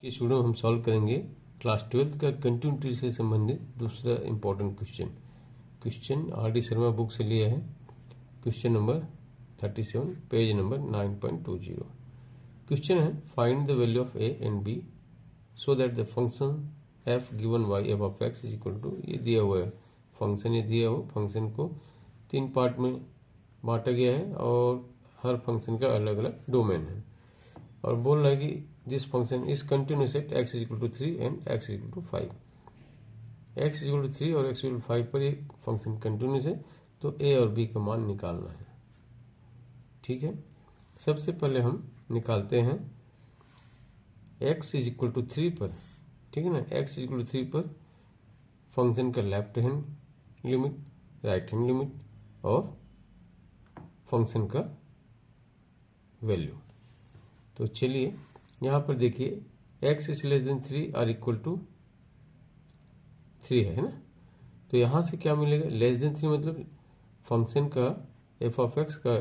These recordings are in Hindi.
कि स्टूडेंट हम सॉल्व करेंगे क्लास 12 का कंटिन्यूटी से संबंधित दूसरा important question R D Sharma book से लिया है। Question number 37 page number 9.20। Question है find the value of A and B so that the function F given Y F of x is equal to, ये दिया हुआ है फंक्शन, ये दिया हुआ फंक्शन को 3 पार्ट में बांटा गया है और हर फंक्शन का अलग अलग डोमेन है और बोल रहा है कि this function is continuous at x is equal to 3 and x is equal to 5। X is equal to 3 और एक्स इज इक्वल टू 5 पर ये फंक्शन कंटिन्यूस है, तो ए और बी का मान निकालना है। ठीक है, सबसे पहले हम निकालते हैं एक्स इज इक्वल टू 3 पर। ठीक है ना, एक्स इज इक्वल टू 3 पर फंक्शन का left hand limit, right hand limit और फंक्शन का वैल्यू। तो चलिए यहां पर देखिए x is less than 3 equal equal to 3 है ना, तो यहां से क्या मिलेगा, लेस देन 3 मतलब फंक्शन का एफ ऑफ एक्स का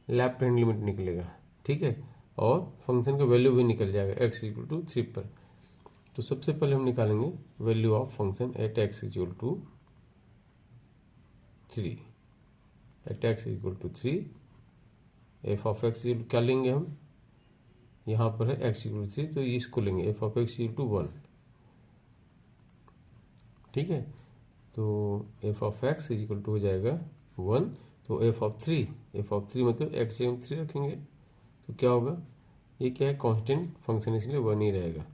लेफ्ट हैंड लिमिट निकलेगा। ठीक है, और फंक्शन का वैल्यू भी निकल जाएगा x इक्वल टू 3 पर। तो सबसे पहले हम निकालेंगे value of function at x equal to 3। At x equal to 3 f of x क्या लेंगे हम, यहां पर है x इक्वल टू 3 तो इसको लेंगे f of x equal to 1। ठीक है, तो f of x equal to हो जाएगा 1, तो एफ ऑफ 3 मतलब x जगह 3 रखेंगे तो क्या होगा, ये क्या है कांस्टेंट फंक्शन इसलिए 1 ही रहेगा।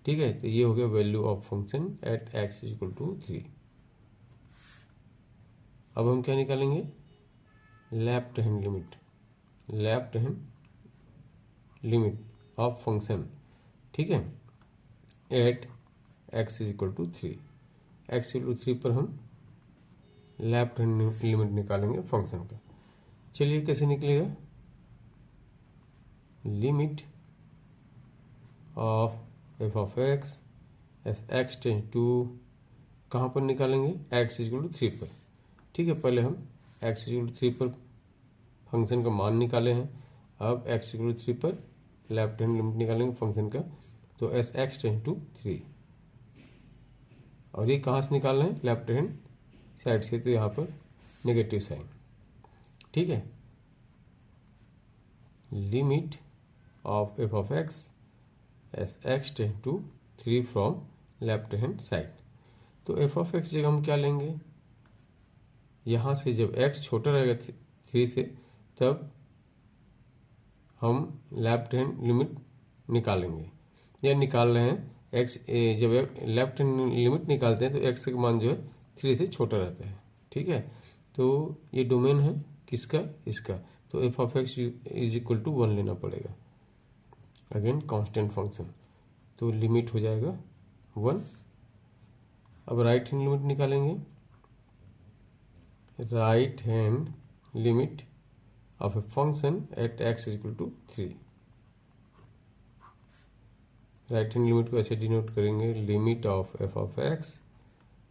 ठीक है, तो ये हो गया value of function at x equal to 3। अब हम क्या निकालेंगे, left hand limit of function. ठीक है, at x is equal to 3। x equal to 3 पर हम लेफ्ट हैंड लिमिट निकालेंगे फंक्शन का। चलिए कैसे निकलेगा, limit of f of x as x tends to, कहाँ पर निकालेंगे, x इक्वल टू 3 पर। ठीक है, पहले हम x इक्वल टू 3 पर फंक्शन का मान निकाले हैं, अब x इक्वल टू 3 पर लेफ्ट हैंड लिमिट निकालेंगे फंक्शन का, तो एस एक्स टेंस टू 3। और ये कहाँ से निकालना है, लेफ्ट हैंड साइड से, तो यहाँ पर नेगेटिव साइन। ठीक है, limit of f of x as x tends to 3 from left hand side. तो एफ ऑफ एक्स जगह हम क्या लेंगे, यहाँ से जब x छोटा रहेगा 3 से तब हम लेफ्ट हैंड लिमिट निकालेंगे, या निकाल रहे हैं x, जब लेफ्ट हैंड लिमिट निकालते हैं तो x का मान जो है 3 से छोटा रहता है। ठीक है, तो ये डोमेन है किसका, इसका, तो f of x is equal to 1 लेना पड़ेगा, अगेन कांस्टेंट फंक्शन, तो लिमिट हो जाएगा 1। अब राइट हैंड लिमिट निकालेंगे, right hand limit of a function at x equal to 3। Right hand limit को ऐसे डिनोट करेंगे, limit of f of x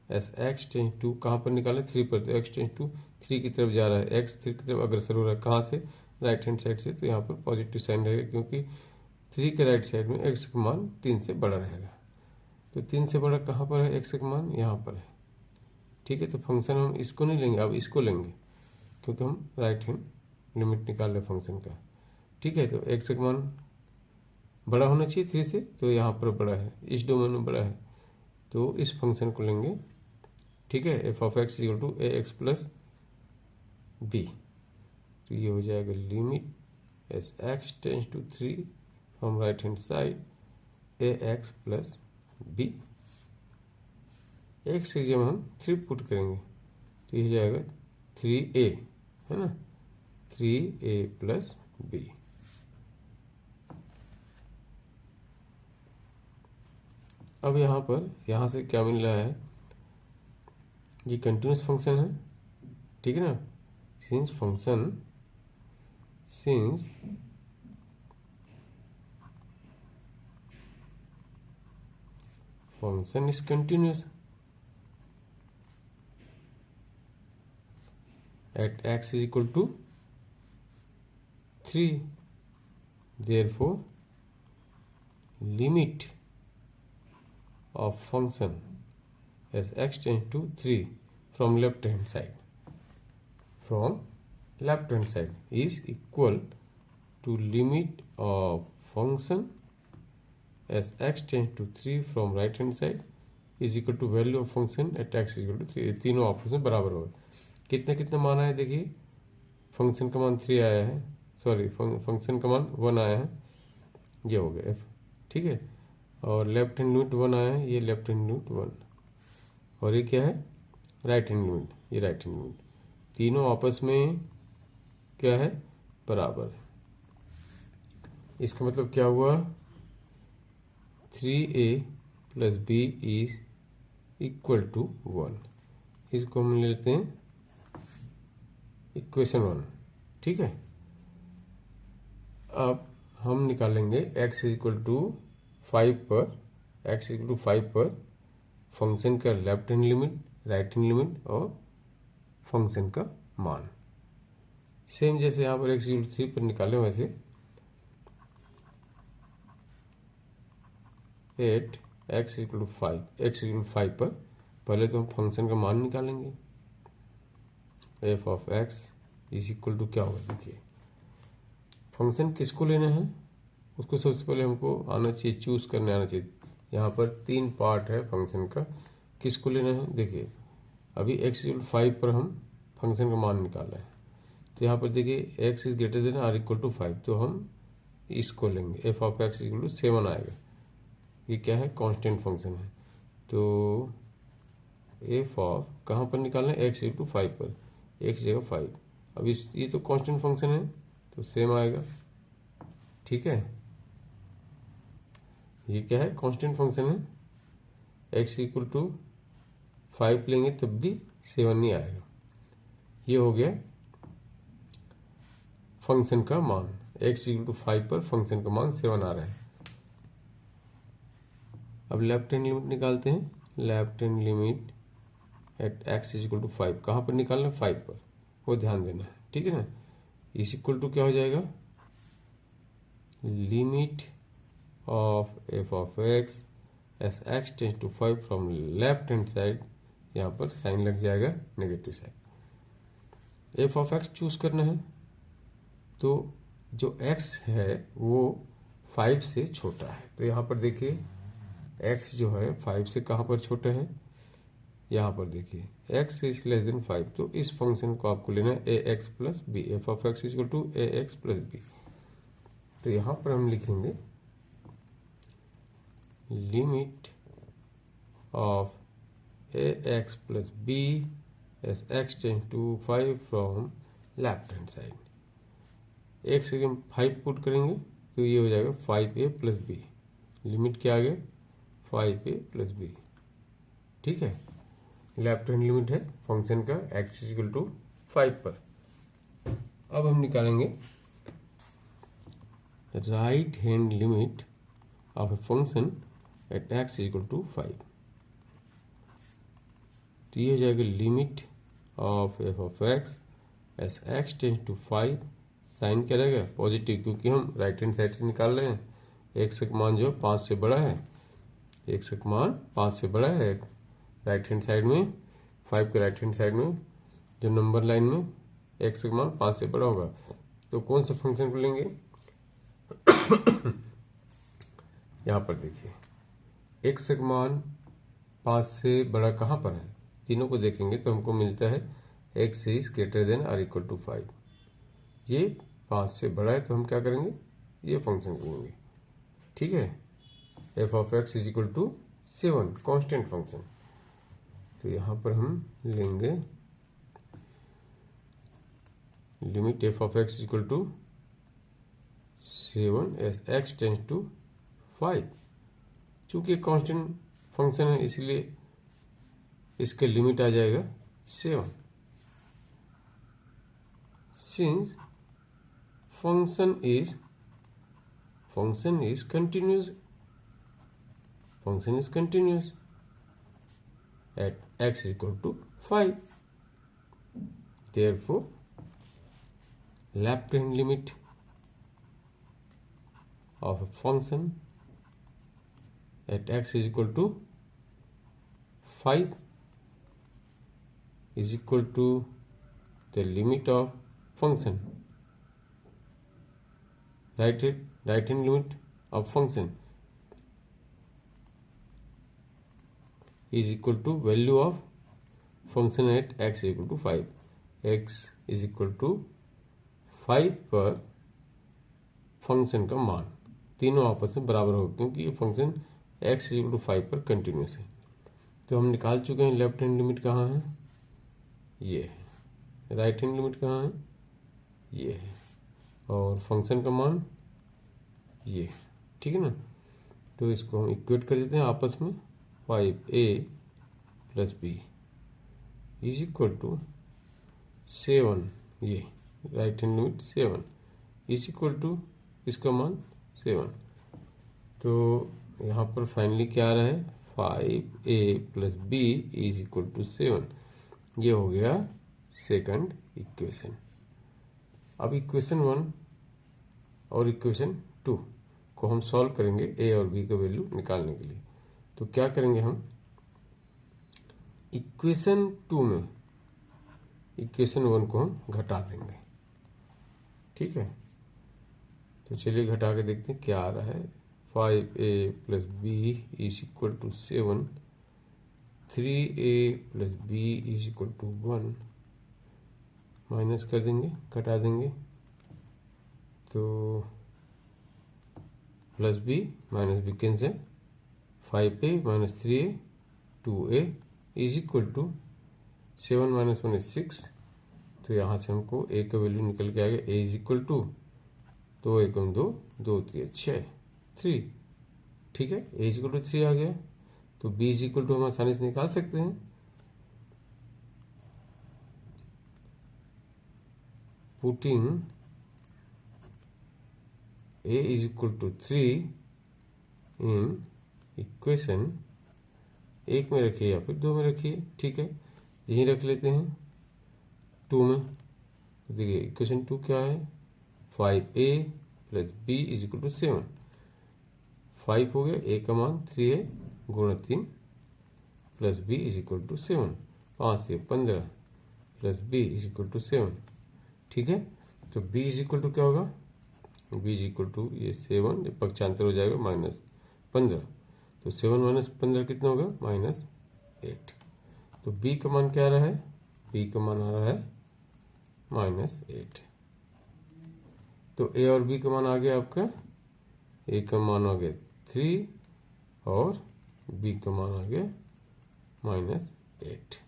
as x tends to, कहाँ पर निकाले 3 पर, तो x टेंस टू 3 की तरफ जा रहा है, x 3 की तरफ अग्रसर हो रहा है, कहाँ से, राइट हैंड साइड से, तो यहाँ पर पॉजिटिव साइन रहेगा क्योंकि 3 के राइट साइड में x का मान 3 से बड़ा रहेगा। तो 3 से बड़ा कहाँ पर है, x का मान यहाँ पर है। ठीक है, तो फंक्शन हम इसको नहीं लेंगे, अब इसको लेंगे क्योंकि हम राइट हैंड लिमिट निकाल रहे फंक्शन का। ठीक है, तो x का मान बड़ा होना चाहिए 3 से, तो यहाँ पर बड़ा है, इस डोमेन में बड़ा है, तो इस फंक्शन को लेंगे। ठीक है, f of x equal to a x plus b, तो ये हो जाएगा limit as x tends to 3 from right hand side a x plus b. X की जब हम 3 पुट करेंगे तो ये हो जाएगा 3a, है ना, 3a प्लस बी। अब यहाँ पर यहाँ से क्या मिल रहा है, ये कंटिन्यूस फंक्शन है। ठीक है ना, since function is continuous at x is equal to 3, therefore limit of function as x tends to 3 from left hand side is equal to limit of function as x tends to 3 from right hand side is equal to value of function at x equal to 3। तीनों आपस में बराबर होगा। कितना कितना मान आया देखिए, फंक्शन का मान 3 आया है, सॉरी फंक्शन का मान 1 आया है, ये हो गया f, ठीक है। और लेफ्ट हैंड लिमिट 1 आया है, ये लेफ्ट हैंड लिमिट 1, और ये क्या है राइट हैंड लिमिट, ये राइट हैंड लिमिट, तीनों आपस में क्या है बराबर। इसका मतलब क्या हुआ, 3a plus b is equal to 1। इसको हम लेते हैं इक्वेशन 1, ठीक है। अब हम निकालेंगे x इक्वल टू 5 पर फंक्शन का left hand limit, right hand limit और फंक्शन का मान। सेम जैसे यहाँ पर x इक्वल टू 3 पर निकालें वैसे एट x इक्वल टू 5 पर पहले तो हम फंक्शन का मान निकालेंगे। f of x is equal to क्या होगा, देखिए फंक्शन किसको लेना है उसको सबसे पहले हमको आना चाहिए, चूज करने आना चाहिए। यहाँ पर 3 पार्ट है फंक्शन का, किसको लेना है देखिए। अभी x इक्वल टू 5 पर हम फंक्शन का मान निकाला है, तो यहाँ पर देखिए x is greater than or equal to 5, तो हम इसको लेंगे। f of x equal to 7 आएगा, ये क्या है कांस्टेंट फंक्शन है। तो f ऑफ कहाँ पर निकालना है, x इक्वल टू 5 पर, x जगह 5। अब इस ये तो कांस्टेंट फंक्शन है तो सेम आएगा, ठीक है। ये क्या है कांस्टेंट फंक्शन है, x इक्वल टू 5 लेंगे तब भी 7 नहीं आएगा। ये हो गया फंक्शन का मान, x इक्वल टू 5 पर फंक्शन का मान 7 आ रहा है। अब लेफ्ट हैंड लिमिट निकालते हैं। Left hand limit at x is equal to 5 कहाँ पर निकालना है, 5 पर, वो ध्यान देना है, ठीक है ना। इस इक्वल टू क्या हो जाएगा, limit of f of x as x tends to 5 from left hand side, यहाँ पर साइन लग जाएगा negative side. f of x choose करना है, तो जो x है वो 5 से छोटा है, तो यहाँ पर देखिए x जो है 5 से कहाँ पर छोटा है, यहाँ पर देखिए x इज लेस देन 5, तो इस फंक्शन को आपको लेना है ax plus b, f of x equal to ax plus b. तो यहाँ पर हम लिखेंगे limit of ax plus b as x tends to 5 from left hand side. x से हम 5 पुट करेंगे तो ये हो जाएगा 5a प्लस बी, लिमिट क्या आ गया 5a प्लस बी, ठीक है। लेफ्ट हैंड लिमिट है फंक्शन का x इक्वल टू 5 पर। अब हम निकालेंगे right hand limit of a function at x equal to 5। तो ये हो जाएगा limit of f of x as x tends to 5, sign क्या रहेगा पॉजिटिव, क्योंकि हम राइट हैंड साइड से निकाल रहे हैं। x का मान जो 5 से बड़ा है, x का मान 5 से बड़ा है राइट हैंड साइड में, 5 के राइट हैंड साइड में जो नंबर लाइन में x का मान 5 से बड़ा होगा, तो कौन सा फंक्शन को लेंगे यहाँ पर देखिए x का मान 5 से बड़ा कहाँ पर है, तीनों को देखेंगे तो हमको मिलता है x is greater than or equal to 5। ये 5 से बड़ा है तो हम क्या करेंगे, ये फंक्शन को लेंगे, ठीक है। f of x is equal to 7 constant function, तो यहाँ पर हम लेंगे limit f of x equal to 7 as x tends to 5। चूंकि कांस्टेंट फंक्शन है इसलिए इसका लिमिट आ जाएगा 7। Since function is continuous at x equal to 5, therefore left hand limit of a function at x is equal to 5 is equal to the limit of function, right hand limit of function is equal to value of function at x equal to 5. x is equal to 5 पर फंक्शन का मान तीनों आपस में बराबर हो, क्योंकि ये फंक्शन x इक्वल टू 5 पर कंटिन्यूस है। तो हम निकाल चुके हैं लेफ्ट हैंड लिमिट कहाँ है, ये है। राइट हैंड लिमिट कहाँ है, ये है। और फंक्शन का मान ये, ठीक है ना। तो इसको हम इक्वेट कर देते हैं आपस में। 5a plus b is equal to 7, ये right hand limit 7 is equal to इसका मान 7। तो यहाँ पर फाइनली क्या आ रहा है, 5a plus b is equal to 7। ये हो गया सेकंड इक्वेशन। अब इक्वेशन 1 और इक्वेशन 2 को हम सॉल्व करेंगे a और b का वैल्यू निकालने के लिए। तो क्या करेंगे हम, इक्वेशन 2 में इक्वेशन 1 को हम घटा देंगे, ठीक है। तो चलिए घटा के देखते हैं क्या आ रहा है। 5a plus b is equal to 7, 3a plus b is equal to 1, minus कर देंगे, घटा देंगे। तो plus b minus b cancel, 5a minus 3a 2a is equal to 7 minus 1 is 6। तो यहाँ से हमको a का वैल्यू निकल के आ गया, a इज इक्वल टू 2 एकम 2, 2 3 6 3, ठीक है। a इज इक्वल टू 3 आ गया। तो b इज इक्वल टू हम आसानी से निकाल सकते हैं। Putting a is equal to 3 in equation 1 में रखिए या फिर 2 में रखिए, ठीक है। यही रख लेते हैं 2 में। तो देखिए इक्वेशन 2 क्या है, 5a plus b is equal to 7। 5 हो गया, a का मान 3 है, गुणा 3 plus b is equal to 7, 5 से 15 plus b is equal to 7, ठीक है। तो b इज इक्वल टू क्या होगा, b इज इक्वल टू ये 7 पक्षांतर हो जाएगा -15। तो 7 माइनस 15 कितना होगा, -8। तो b का मान क्या आ रहा है, b का मान आ रहा है -8। तो a और b का मान आ गया आपका, a का मान आ गया 3 और b का मान आ गया -8।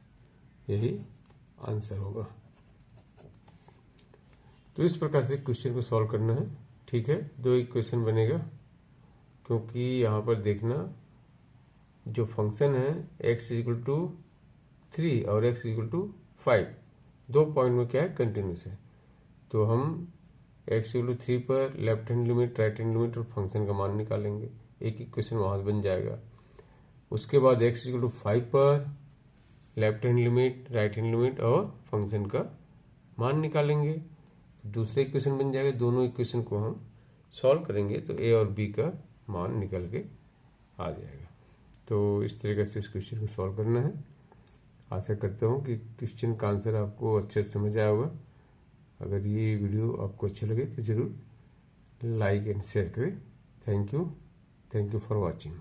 यही आंसर होगा। तो इस प्रकार से क्वेश्चन को सॉल्व करना है, ठीक है। 2 इक्वेशन बनेगा, क्योंकि यहाँ पर देखना जो फंक्शन है x इक्वल टू 3 और x इक्वल टू 5, 2 पॉइंट में क्या है, कंटिन्यूस है। तो हम x इक्वल टू 3 पर left hand limit, right hand limit और फंक्शन का मान निकालेंगे। एक इक्वेशन वहां बन जाएगा। उसके बाद x इक्वल टू 5 पर left hand limit, right hand limit और फंक्शन का मान निकालेंगे। दूसरे इक्वेशन बन जाएगा। दोनों इक्वेशन को हम सॉल्व करेंगे तो a और b का मान निकल के आ जाएगा। तो इस तरीके से इस क्वेश्चन को सॉल्व करना है। आशा करता हूँ कि क्वेश्चन का आंसर आपको अच्छे से समझ आया होगा। अगर ये वीडियो आपको अच्छा लगे तो ज़रूर लाइक एंड शेयर करें। Thank you for watching.